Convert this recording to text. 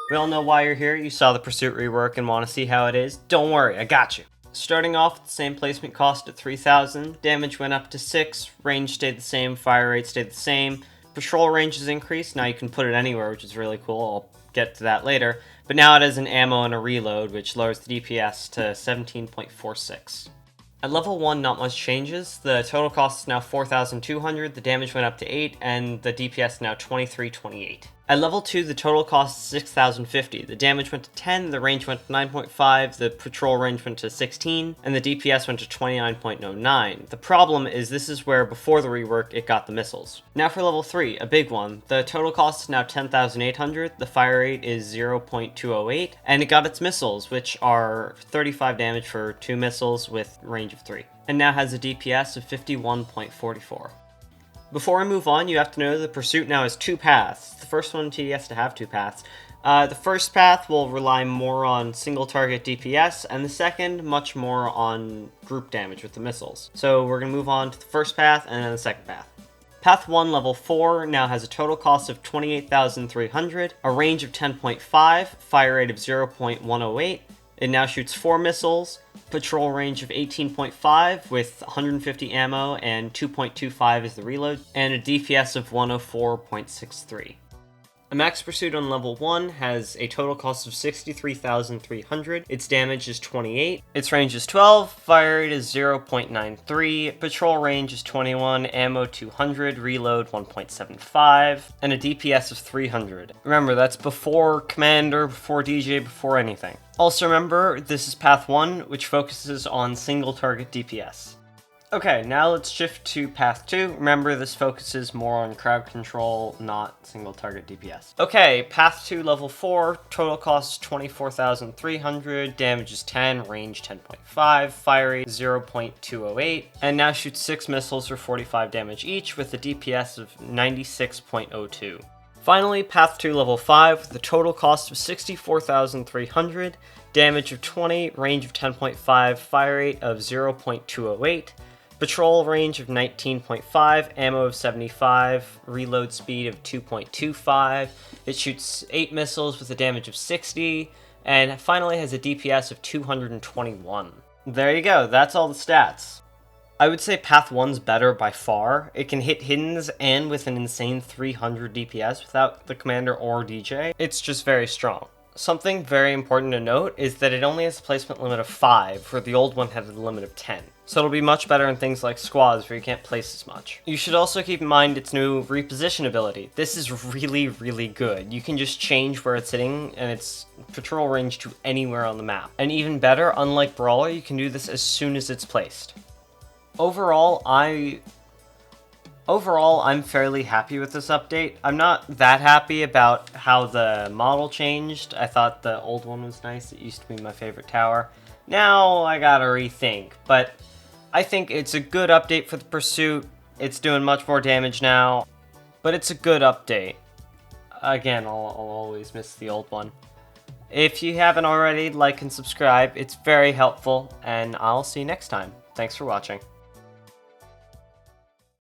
We all know why you're here. You saw the Pursuit rework and want to see how it is. Don't worry, I got you. Starting off with the same placement cost at 3,000, damage went up to 6, range stayed the same, fire rate stayed the same, patrol range is increased, now you can put it anywhere, which is really cool, I'll get to that later, but now it has an ammo and a reload, which lowers the DPS to 17.46. At level 1, not much changes. The total cost is now 4,200, the damage went up to 8, and the DPS now 2328. At level 2, the total cost is 6,050. The damage went to 10, the range went to 9.5, the patrol range went to 16, and the DPS went to 29.09. The problem is this is where, before the rework, it got the missiles. Now for level 3, a big one. The total cost is now 10,800, the fire rate is 0.208, and it got its missiles, which are 35 damage for 2 missiles with range of 3, and now has a DPS of 51.44. Before I move on, you have to know the Pursuit now has 2 paths. The first one in TDS to have 2 paths. The first path will rely more on single target DPS, and the second much more on group damage with the missiles. So we're going to move on to the first path and then the second path. Path 1 level 4 now has a total cost of 28,300, a range of 10.5, fire rate of 0.108. It now shoots 4 missiles, patrol range of 18.5 with 150 ammo and 2.25 is the reload, and a DPS of 104.63. A max pursuit on level 1 has a total cost of 63,300, its damage is 28, its range is 12, fire rate is 0.93, patrol range is 21, ammo 200, reload 1.75, and a DPS of 300. Remember, that's before Commander, before DJ, before anything. Also remember, this is Path 1, which focuses on single target DPS. Okay, now let's shift to Path 2. Remember, this focuses more on crowd control, not single target DPS. Okay, Path 2 level 4, total cost 24,300, damage is 10, range 10.5, fire rate 0.208, and now shoots 6 missiles for 45 damage each with a DPS of 96.02. Finally, Path 2 level 5 with a total cost of 64,300, damage of 20, range of 10.5, fire rate of 0.208, patrol range of 19.5, ammo of 75, reload speed of 2.25, it shoots 8 missiles with a damage of 60, and finally has a DPS of 221. There you go, that's all the stats. I would say Path 1's better by far. It can hit hiddens and with an insane 300 DPS without the Commander or DJ. It's just very strong. Something very important to note is that it only has a placement limit of 5, where the old one had a limit of 10. So it'll be much better in things like squads where you can't place as much. You should also keep in mind its new reposition ability. This is really, really good. You can just change where it's sitting and its patrol range to anywhere on the map. And even better, unlike Brawler, you can do this as soon as it's placed. Overall, I'm fairly happy with this update. I'm not that happy about how the model changed. I thought the old one was nice. It used to be my favorite tower. Now I gotta rethink, but I think it's a good update for the Pursuit. It's doing much more damage now, but it's a good update. Again, I'll always miss the old one. If you haven't already, like and subscribe. It's very helpful, and I'll see you next time. Thanks for watching.